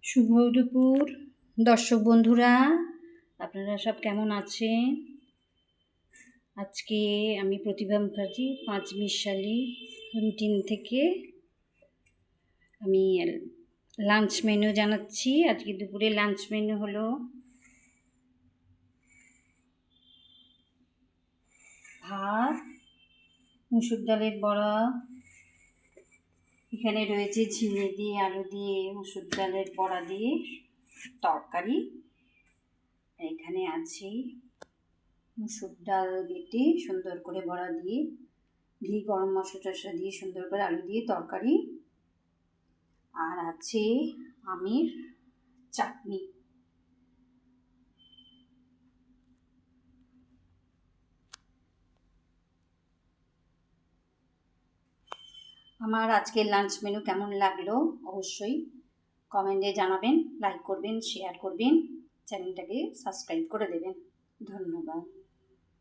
শুভ দুপুর দর্শক বন্ধুরা, আপনারা সব কেমন আছেন? আজকে আমি প্রতিভা মুখার্জি পাঁচমিশালি রুটিন থেকে আমি লাঞ্চ মেনু জানাচ্ছি। আজকে দুপুরে লাঞ্চ মেনু হলো ভাত, মুসুর ডালের বড়া, এখানে রয়েছে ঝিঙে দিয়ে আলু দিয়ে মুসুর ডালের বড়া দিয়ে তরকারি, এখানে আছে মুসুর ডাল বেটে সুন্দর করে বড়া দিয়ে ঘি গরম মশলা টশলা দিয়ে সুন্দর করে আলু দিয়ে তরকারি, আর আছে আমের চাটনি। আমার আজকের লাঞ্চ মেনু কেমন লাগলো অবশ্যই কমেন্টে জানাবেন, লাইক করবেন, শেয়ার করবেন, চ্যানেলটাকে সাবস্ক্রাইব করে দেবেন। ধন্যবাদ।